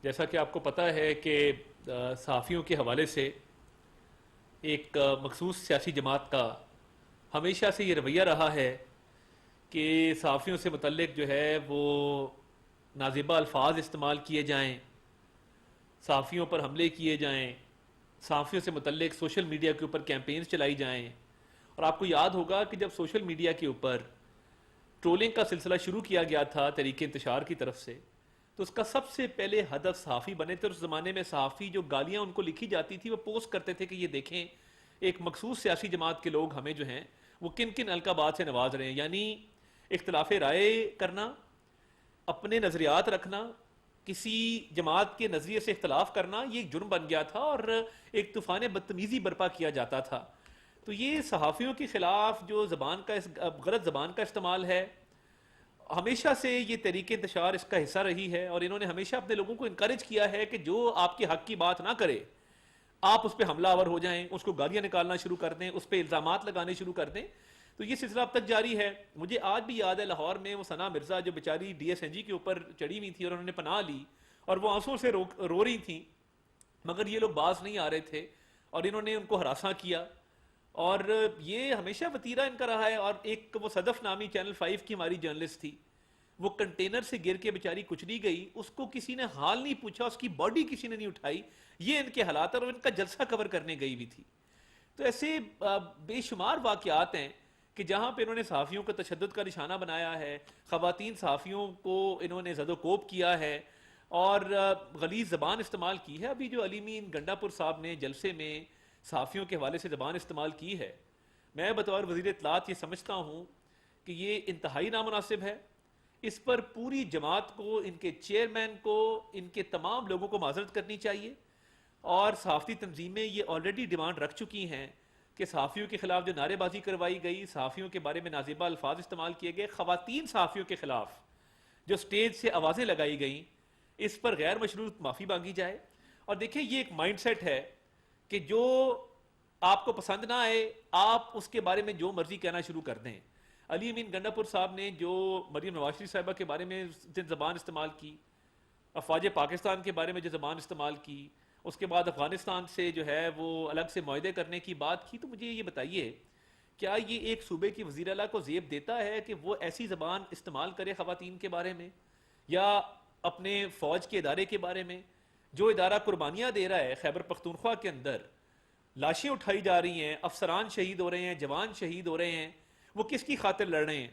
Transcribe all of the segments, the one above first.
جیسا کہ آپ کو پتہ ہے کہ صحافیوں کے حوالے سے ایک مخصوص سیاسی جماعت کا ہمیشہ سے یہ رویہ رہا ہے کہ صحافیوں سے متعلق جو ہے وہ نازیبہ الفاظ استعمال کیے جائیں، صحافیوں پر حملے کیے جائیں، صحافیوں سے متعلق سوشل میڈیا کے اوپر کیمپینز چلائی جائیں۔ اور آپ کو یاد ہوگا کہ جب سوشل میڈیا کے اوپر ٹرولنگ کا سلسلہ شروع کیا گیا تھا تحریک انتشار کی طرف سے، تو اس کا سب سے پہلے ہدف صحافی بنے تھے۔ اور اس زمانے میں صحافی جو گالیاں ان کو لکھی جاتی تھی وہ پوسٹ کرتے تھے کہ یہ دیکھیں ایک مخصوص سیاسی جماعت کے لوگ ہمیں جو ہیں وہ کن کن القابات سے نواز رہے ہیں، یعنی اختلاف رائے کرنا، اپنے نظریات رکھنا، کسی جماعت کے نظریے سے اختلاف کرنا، یہ ایک جرم بن گیا تھا اور ایک طوفان بدتمیزی برپا کیا جاتا تھا۔ تو یہ صحافیوں کے خلاف جو زبان کا غلط زبان کا استعمال ہے، ہمیشہ سے یہ تحریک انتشار اس کا حصہ رہی ہے، اور انہوں نے ہمیشہ اپنے لوگوں کو انکریج کیا ہے کہ جو آپ کے حق کی بات نہ کرے آپ اس پہ حملہ آور ہو جائیں، اس کو گالیاں نکالنا شروع کر دیں، اس پہ الزامات لگانے شروع کر دیں۔ تو یہ سلسلہ اب تک جاری ہے۔ مجھے آج بھی یاد ہے لاہور میں وہ ثنا مرزا جو بیچاری ڈی ایس این جی کے اوپر چڑھی ہوئی تھی اور انہوں نے پناہ لی اور وہ آنسوں سے رو رہی تھیں، مگر یہ لوگ باز نہیں آ رہے تھے اور انہوں نے ان کو ہراساں کیا، اور یہ ہمیشہ وتیرہ ان کا رہا ہے۔ اور ایک وہ صدف نامی چینل 5 کی ہماری جرنلسٹ تھی، وہ کنٹینر سے گر کے بیچاری کچلی گئی، اس کو کسی نے حال نہیں پوچھا، اس کی باڈی کسی نے نہیں اٹھائی، یہ ان کے حالات، اور ان کا جلسہ کور کرنے گئی بھی تھی۔ تو ایسے بے شمار واقعات ہیں کہ جہاں پہ انہوں نے صحافیوں کو تشدد کا نشانہ بنایا ہے، خواتین صحافیوں کو انہوں نے زد و کوب کیا ہے اور غلیظ زبان استعمال کی ہے۔ ابھی جو علی مین گنڈا پور صاحب نے جلسے میں صحافیوں کے حوالے سے زبان استعمال کی ہے، میں بطور وزیر اطلاعات یہ سمجھتا ہوں کہ یہ انتہائی نامناسب ہے۔ اس پر پوری جماعت کو، ان کے چیئرمین کو، ان کے تمام لوگوں کو معذرت کرنی چاہیے، اور صحافتی تنظیمیں یہ آلریڈی ڈیمانڈ رکھ چکی ہیں کہ صحافیوں کے خلاف جو نعرے بازی کروائی گئی، صحافیوں کے بارے میں نازیبہ الفاظ استعمال کیے گئے، خواتین صحافیوں کے خلاف جو سٹیج سے آوازیں لگائی گئیں، اس پر غیر مشروط معافی مانگی جائے۔ اور دیکھیں یہ ایک مائنڈ سیٹ ہے کہ جو آپ کو پسند نہ آئے آپ اس کے بارے میں جو مرضی کہنا شروع کر دیں۔ علی امین گنڈا پور صاحب نے جو مریم نواز شریف صاحبہ کے بارے میں زبان استعمال کی، افواج پاکستان کے بارے میں جو زبان استعمال کی، اس کے بعد افغانستان سے جو ہے وہ الگ سے معاہدے کرنے کی بات کی، تو مجھے یہ بتائیے کیا یہ ایک صوبے کی وزیر اعلیٰ کو زیب دیتا ہے کہ وہ ایسی زبان استعمال کرے خواتین کے بارے میں، یا اپنے فوج کے ادارے کے بارے میں، جو ادارہ قربانیاں دے رہا ہے؟ خیبر پختونخوا کے اندر لاشیں اٹھائی جا رہی ہیں، افسران شہید ہو رہے ہیں، جوان شہید ہو رہے ہیں، وہ کس کی خاطر لڑ رہے ہیں؟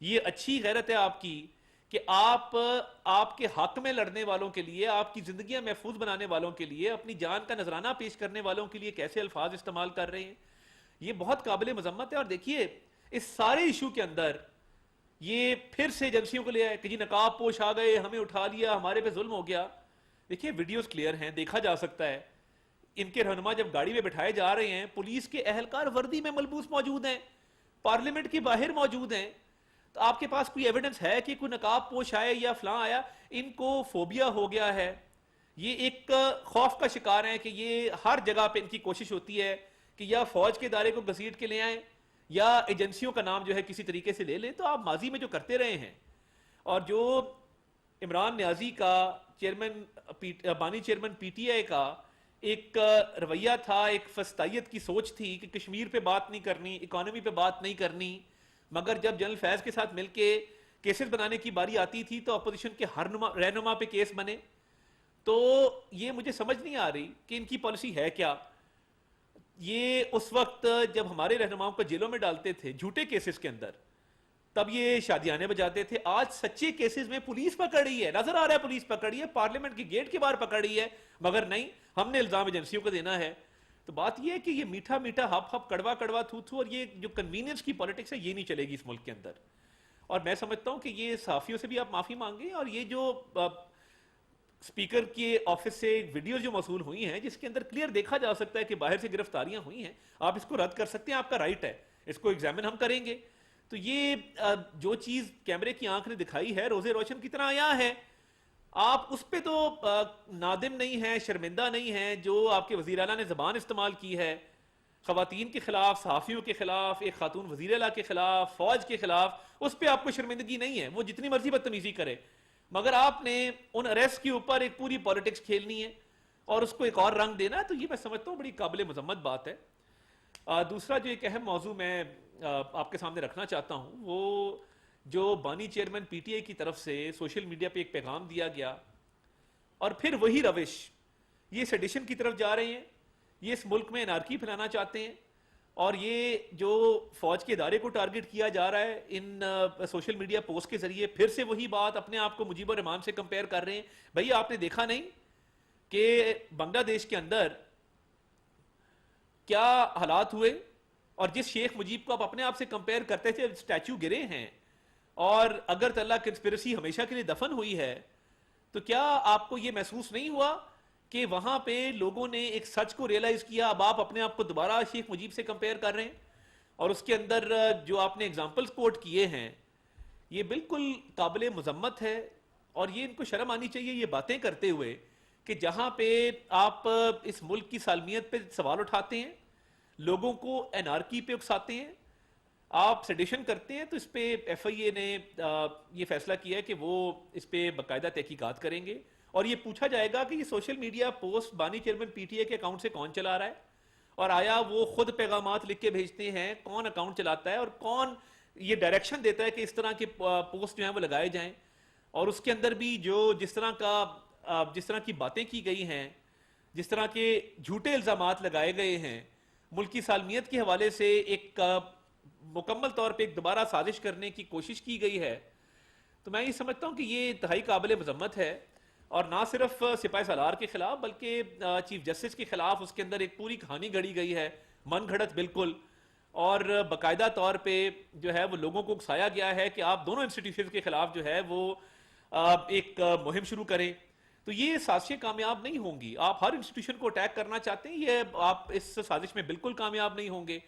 یہ اچھی غیرت ہے آپ کی کہ آپ کے حق میں لڑنے والوں کے لیے، آپ کی زندگیاں محفوظ بنانے والوں کے لیے، اپنی جان کا نذرانہ پیش کرنے والوں کے لیے کیسے الفاظ استعمال کر رہے ہیں؟ یہ بہت قابل مذمت ہے۔ اور دیکھیے اس سارے ایشو کے اندر یہ پھر سے ایجنسیوں کو لے آئے کہ جی نقاب پوش آ گئے، ہمیں اٹھا لیا، ہمارے پہ ظلم ہو گیا۔ دیکھیے ویڈیوز کلیئر ہیں، دیکھا جا سکتا ہے، ان کے رہنما جب گاڑی میں بٹھائے جا رہے ہیں، پولیس کے اہلکار وردی میں ملبوس موجود ہیں، پارلیمنٹ کے باہر موجود ہیں۔ تو آپ کے پاس کوئی ایویڈنس ہے کہ کوئی نقاب پوش آئے یا فلاں آیا؟ ان کو فوبیا ہو گیا ہے، یہ ایک خوف کا شکار ہیں کہ یہ ہر جگہ پہ ان کی کوشش ہوتی ہے کہ یا فوج کے ادارے کو گھسیٹ کے لے آئیں یا ایجنسیوں کا نام جو ہے کسی طریقے سے لے لیں۔ تو آپ ماضی میں جو کرتے رہے ہیں، اور جو عمران نیازی کا بانی چیئرمین پی ٹی آئی کا ایک رویہ تھا، ایک فسطائیت کی سوچ تھی کہ کشمیر پہ بات نہیں کرنی، اکانومی پہ بات نہیں کرنی، مگر جب جنرل فیض کے ساتھ مل کے کیسز بنانے کی باری آتی تھی تو اپوزیشن کے ہر رہنما پہ کیس بنے۔ تو یہ مجھے سمجھ نہیں آ رہی کہ ان کی پالیسی ہے کیا۔ یہ اس وقت جب ہمارے رہنماؤں کو جیلوں میں ڈالتے تھے جھوٹے کیسز کے اندر، تب یہ شادیانے بجاتے تھے۔ آج سچے کیسز میں پولیس پکڑ رہی ہے، نظر آ رہا ہے پولیس پکڑ رہی ہے، پارلیمنٹ کی گیٹ کے باہر پکڑ رہی ہے، مگر نہیں، ہم نے الزام ایجنسیوں کو دینا ہے۔ تو بات یہ ہے کہ یہ میٹھا میٹھا ہپ ہپ کڑوا کڑوا تھو تھو، اور یہ جو کنوینئنس کی پالیٹکس ہے یہ نہیں چلے گی اس ملک کے اندر۔ اور میں سمجھتا ہوں کہ یہ صحافیوں سے بھی آپ معافی مانگیں، اور یہ جو اسپیکر کے آفس سے ویڈیوز جو موصول ہوئی ہیں جس کے اندر کلیئر دیکھا جا سکتا ہے کہ باہر سے گرفتاریاں ہوئی ہیں، آپ اس کو رد کر سکتے ہیں، آپ کا رائٹ ہے، اس کو ایگزامن ہم کریں گے۔ تو یہ جو چیز کیمرے کی آنکھ نے دکھائی ہے روزے روشن کی طرح عیاں ہے، آپ اس پہ تو نادم نہیں ہیں، شرمندہ نہیں ہیں۔ جو آپ کے وزیر اعلیٰ نے زبان استعمال کی ہے خواتین کے خلاف، صحافیوں کے خلاف، ایک خاتون وزیر اعلیٰ کے خلاف، فوج کے خلاف، اس پہ آپ کو شرمندگی نہیں ہے، وہ جتنی مرضی بدتمیزی کرے، مگر آپ نے ان اریسٹ کے اوپر ایک پوری پالیٹکس کھیلنی ہے اور اس کو ایک اور رنگ دینا ہے، تو یہ میں سمجھتا ہوں بڑی قابل مذمت بات ہے۔ دوسرا جو ایک اہم موضوع میں آپ کے سامنے رکھنا چاہتا ہوں، وہ جو بانی چیئرمین پی ٹی آئی کی طرف سے سوشل میڈیا پہ ایک پیغام دیا گیا، اور پھر وہی روش، یہ سیڈیشن کی طرف جا رہے ہیں، یہ اس ملک میں انارکی پھیلانا چاہتے ہیں، اور یہ جو فوج کے ادارے کو ٹارگٹ کیا جا رہا ہے ان سوشل میڈیا پوسٹ کے ذریعے، پھر سے وہی بات اپنے آپ کو مجیب الرحمان سے کمپیئر کر رہے ہیں۔ بھئی آپ نے دیکھا نہیں کہ بنگلہ دیش کے اندر کیا حالات ہوئے، اور جس شیخ مجیب کو آپ اپنے آپ سے کمپیئر کرتے تھے، اسٹیچو گرے ہیں، اور اگر تلہ کنسپیرسی ہمیشہ کے لیے دفن ہوئی ہے، تو کیا آپ کو یہ محسوس نہیں ہوا کہ وہاں پہ لوگوں نے ایک سچ کو ریئلائز کیا؟ اب آپ اپنے آپ کو دوبارہ شیخ مجیب سے کمپیئر کر رہے ہیں، اور اس کے اندر جو آپ نے اگزامپلز کوٹ کیے ہیں، یہ بالکل قابل مذمت ہے، اور یہ ان کو شرم آنی چاہیے یہ باتیں کرتے ہوئے کہ جہاں پہ آپ اس ملک کی سالمیت پہ سوال اٹھاتے ہیں، لوگوں کو انارکی پہ اکساتے ہیں، آپ سیڈیشن کرتے ہیں، تو اس پہ ایف آئی اے نے یہ فیصلہ کیا ہے کہ وہ اس پہ باقاعدہ تحقیقات کریں گے، اور یہ پوچھا جائے گا کہ یہ سوشل میڈیا پوسٹ بانی چیئرمین پی ٹی اے کے اکاؤنٹ سے کون چلا رہا ہے، اور آیا وہ خود پیغامات لکھ کے بھیجتے ہیں، کون اکاؤنٹ چلاتا ہے، اور کون یہ ڈائریکشن دیتا ہے کہ اس طرح کے پوسٹ جو ہیں وہ لگائے جائیں، اور اس کے اندر بھی جو جس طرح کی باتیں کی گئی ہیں، جس طرح کے جھوٹے الزامات لگائے گئے ہیں، ملک کی سالمیت کے حوالے سے ایک مکمل طور پہ ایک دوبارہ سازش کرنے کی کوشش کی گئی ہے، تو میں یہ سمجھتا ہوں کہ یہ انتہائی قابل مذمت ہے، اور نہ صرف سپاہی سالار کے خلاف بلکہ چیف جسٹس کے خلاف اس کے اندر ایک پوری کہانی گھڑی گئی ہے، من گھڑت بالکل، اور باقاعدہ طور پہ جو ہے وہ لوگوں کو اکسایا گیا ہے کہ آپ دونوں انسٹیٹیوشن کے خلاف جو ہے وہ ایک مہم شروع کریں، تو یہ سازشیں کامیاب نہیں ہوں گی۔ آپ ہر انسٹیٹیوشن کو اٹیک کرنا چاہتے ہیں، یہ آپ اس سازش میں بالکل کامیاب نہیں ہوں گے۔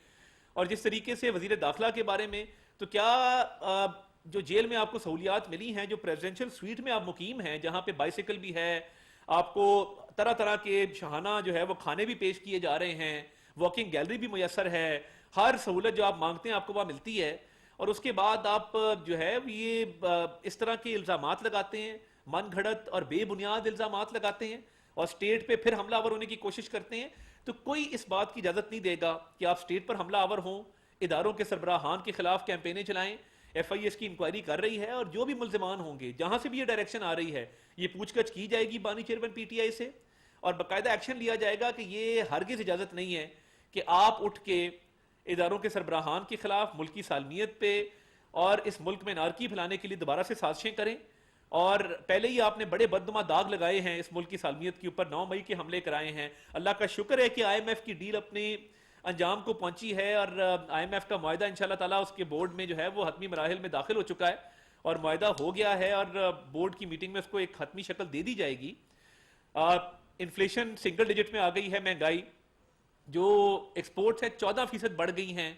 اور جس طریقے سے وزیر داخلہ کے بارے میں، تو کیا جو جیل میں آپ کو سہولیات ملی ہیں، جو پریزیڈنشل سویٹ میں آپ مقیم ہیں، جہاں پہ بائیسیکل بھی ہے، آپ کو طرح طرح کے شاہانہ جو ہے وہ کھانے بھی پیش کیے جا رہے ہیں، واکنگ گیلری بھی میسر ہے، ہر سہولت جو آپ مانگتے ہیں آپ کو وہاں ملتی ہے، اور اس کے بعد آپ جو ہے یہ اس طرح کے الزامات لگاتے ہیں، من گھڑت اور بے بنیاد الزامات لگاتے ہیں، اور سٹیٹ پہ پھر حملہ آور ہونے کی کوشش کرتے ہیں، تو کوئی اس بات کی اجازت نہیں دے گا کہ آپ سٹیٹ پر حملہ آور ہوں، اداروں کے سربراہان کے خلاف کیمپینیں چلائیں۔ ایف آئی ایس کی انکوائری کر رہی ہے، اور جو بھی ملزمان ہوں گے، جہاں سے بھی یہ ڈائریکشن آ رہی ہے، یہ پوچھ گچھ کی جائے گی بانی چیئرمین پی ٹی آئی سے، اور باقاعدہ ایکشن لیا جائے گا کہ یہ ہرگز اجازت نہیں ہے کہ آپ اٹھ کے اداروں کے سربراہان کے خلاف، ملک کی سالمیت پہ اور اس ملک میں نارکی پھیلانے کے لیے دوبارہ سے سازشیں کریں۔ اور پہلے ہی آپ نے بڑے بدنما داغ لگائے ہیں اس ملک کی سالمیت کے اوپر، 9 مئی کے حملے کرائے ہیں۔ اللہ کا شکر ہے کہ آئی ایم ایف کی ڈیل اپنی انجام کو پہنچی ہے، اور آئی ایم ایف کا معاہدہ انشاءاللہ تعالیٰ اس کے بورڈ میں جو ہے وہ حتمی مراحل میں داخل ہو چکا ہے، اور معاہدہ ہو گیا ہے، اور بورڈ کی میٹنگ میں اس کو ایک حتمی شکل دے دی جائے گی۔ انفلیشن سنگل ڈیجٹ میں آ گئی ہے، مہنگائی جو ایکسپورٹس ہے 14% بڑھ گئی ہیں،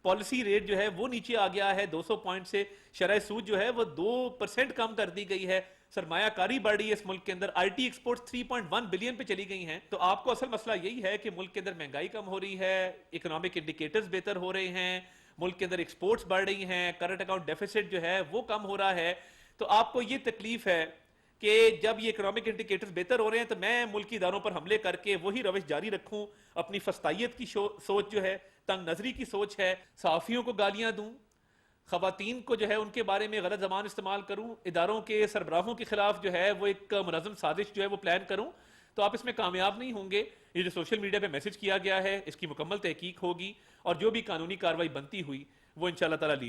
پالیسی ریٹ جو ہے وہ نیچے آ گیا ہے 200 پوائنٹ سے، شرح سود جو ہے وہ 2% کم کر دی گئی ہے، سرمایہ کاری بڑھ رہی ہے اس ملک کے اندر، آئی ٹی ایکسپورٹس 3.1 بلین پہ چلی گئی ہیں۔ تو آپ کو اصل مسئلہ یہی ہے کہ ملک کے اندر مہنگائی کم ہو رہی ہے، اکنامک انڈیکیٹرز بہتر ہو رہے ہیں، ملک کے اندر ایکسپورٹس بڑھ رہی ہیں، کرنٹ اکاؤنٹ ڈیفیسٹ جو ہے وہ کم ہو رہا ہے، تو آپ کو یہ تکلیف ہے کہ جب یہ اکنامک انڈیکیٹرز بہتر ہو رہے ہیں تو میں ملکی اداروں پر حملے کر کے وہی روش جاری رکھوں، اپنی فسطائیت کی سوچ جو ہے، تنگ نظری کی سوچ ہے، صحافیوں کو گالیاں دوں، خواتین کو جو ہے ان کے بارے میں غلط زبان استعمال کروں، اداروں کے سربراہوں کے خلاف جو ہے وہ ایک منظم سازش جو ہے وہ پلان کروں، تو آپ اس میں کامیاب نہیں ہوں گے۔ یہ جو سوشل میڈیا پہ میسج کیا گیا ہے، اس کی مکمل تحقیق ہوگی، اور جو بھی قانونی کارروائی بنتی ہوئی وہ انشاءاللہ تعالیٰ لی